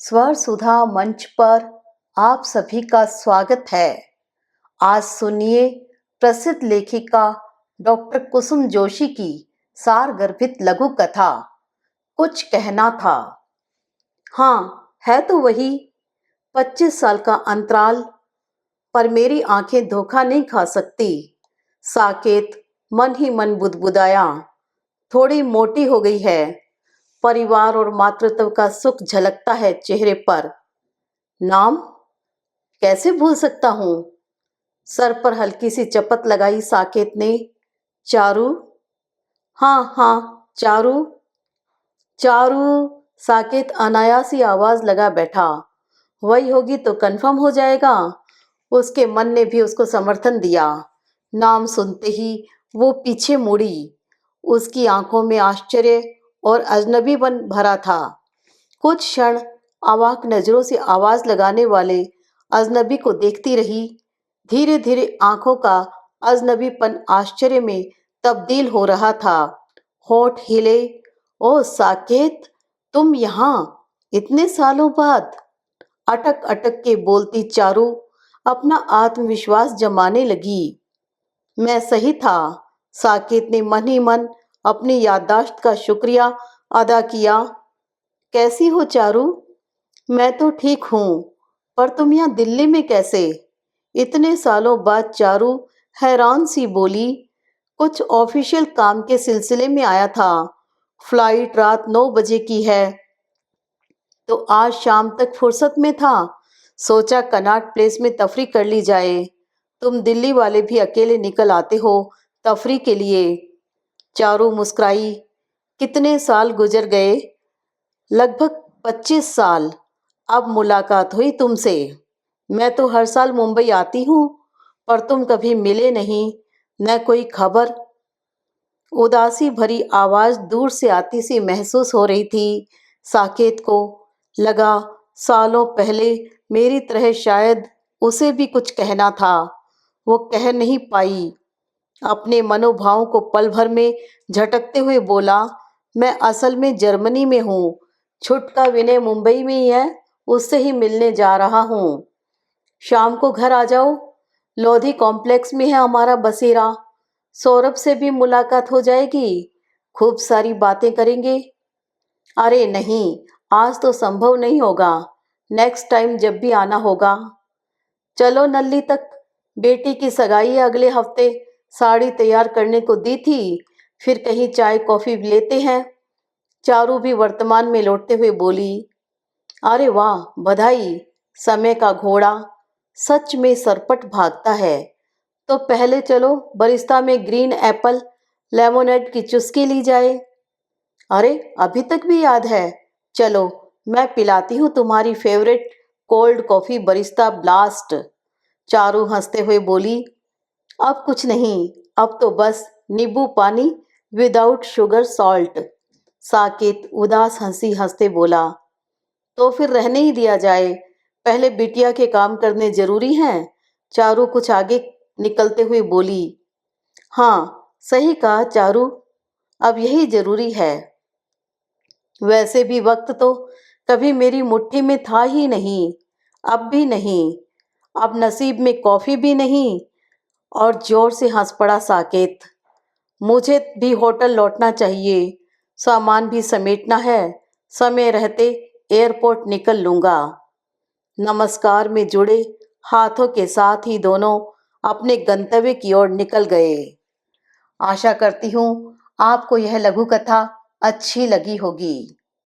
स्वर सुधा मंच पर आप सभी का स्वागत है। आज सुनिए प्रसिद्ध लेखिका डॉक्टर कुसुम जोशी की सारगर्भित लघु कथा कुछ कहना था। हाँ, है तो वही 25 साल का अंतराल, पर मेरी आंखें धोखा नहीं खा सकती। साकेत मन ही मन बुदबुदाया। थोड़ी मोटी हो गई है। परिवार और मातृत्व का सुख झलकता है चेहरे पर। नाम कैसे भूल सकता हूं? सर पर हल्की सी चपत लगाई साकेत ने। चारू? हाँ हाँ, चारू। चारू, साकेत अनायासी आवाज लगा बैठा। वही होगी तो कंफर्म हो जाएगा। उसके मन ने भी उसको समर्थन दिया। नाम सुनते ही वो पीछे मुड़ी। उसकी आंखों में आश्चर्य और अजनबीपन भरा था। कुछ क्षण अवाक नजरों से आवाज लगाने वाले अजनबी को देखती रही। धीरे धीरे आंखों का अजनबीपन आश्चर्य में तब्दील हो रहा था। होठ हिले। ओ साकेत, तुम यहाँ इतने सालों बाद? अटक अटक के बोलती चारू अपना आत्मविश्वास जमाने लगी। मैं सही था। साकेत ने मन ही मन अपनी याददाश्त का शुक्रिया अदा किया। कैसी हो चारू? मैं तो ठीक हूँ, पर तुम यहाँ दिल्ली में कैसे? इतने सालों बाद चारू हैरान सी बोली। कुछ ऑफिशियल काम के सिलसिले में आया था। फ्लाइट रात 9 बजे की है, तो आज शाम तक फुर्सत में था। सोचा कनॉट प्लेस में तफरी कर ली जाए। तुम दिल्ली वाले भी अकेले निकल आते हो तफरी के लिए। चारू मुस्कुराई। कितने साल गुजर गए? लगभग 25 साल। अब मुलाकात हुई तुमसे। मैं तो हर साल मुंबई आती हूँ, पर तुम कभी मिले नहीं, न कोई खबर। उदासी भरी आवाज दूर से आती सी महसूस हो रही थी। साकेत को लगा सालों पहले मेरी तरह शायद उसे भी कुछ कहना था। वो कह नहीं पाई। अपने मनोभावों को पल भर में झटकते हुए बोला, मैं असल में जर्मनी में हूँ। छुटका विनय मुंबई में ही है, उससे ही मिलने जा रहा हूँ। शाम को घर आ जाओ। लोधी कॉम्प्लेक्स में है हमारा बसेरा। सौरभ से भी मुलाकात हो जाएगी। खूब सारी बातें करेंगे। अरे नहीं, आज तो संभव नहीं होगा। नेक्स्ट टाइम जब भी आना होगा। चलो नल्ली तक। बेटी की सगाई है अगले हफ्ते। साड़ी तैयार करने को दी थी। फिर कहीं चाय कॉफी लेते हैं। चारू भी वर्तमान में लौटते हुए बोली। अरे वाह, बधाई। समय का घोड़ा सच में सरपट भागता है। तो पहले चलो बरिस्ता में ग्रीन एप्पल लेमोनेड की चुस्की ली जाए। अरे अभी तक भी याद है। चलो मैं पिलाती हूँ तुम्हारी favourite cold coffee Barista blast. Charu हंसते हुए बोली। अब कुछ नहीं, अब तो बस नींबू पानी विदाउट शुगर सॉल्ट। साकेत उदास हंसी हंसते बोला। तो फिर रहने ही दिया जाए। पहले बिटिया के काम करने जरूरी हैं। चारू कुछ आगे निकलते हुए बोली। हाँ, सही कहा चारू, अब यही जरूरी है। वैसे भी वक्त तो कभी मेरी मुट्ठी में था ही नहीं, अब भी नहीं। अब नसीब में कॉफी भी नहीं। और जोर से हंस पड़ा साकेत। मुझे भी होटल लौटना चाहिए। सामान भी समेटना है। समय रहते एयरपोर्ट निकल लूंगा। नमस्कार में जुड़े हाथों के साथ ही दोनों अपने गंतव्य की ओर निकल गए। आशा करती हूँ आपको यह लघु कथा अच्छी लगी होगी।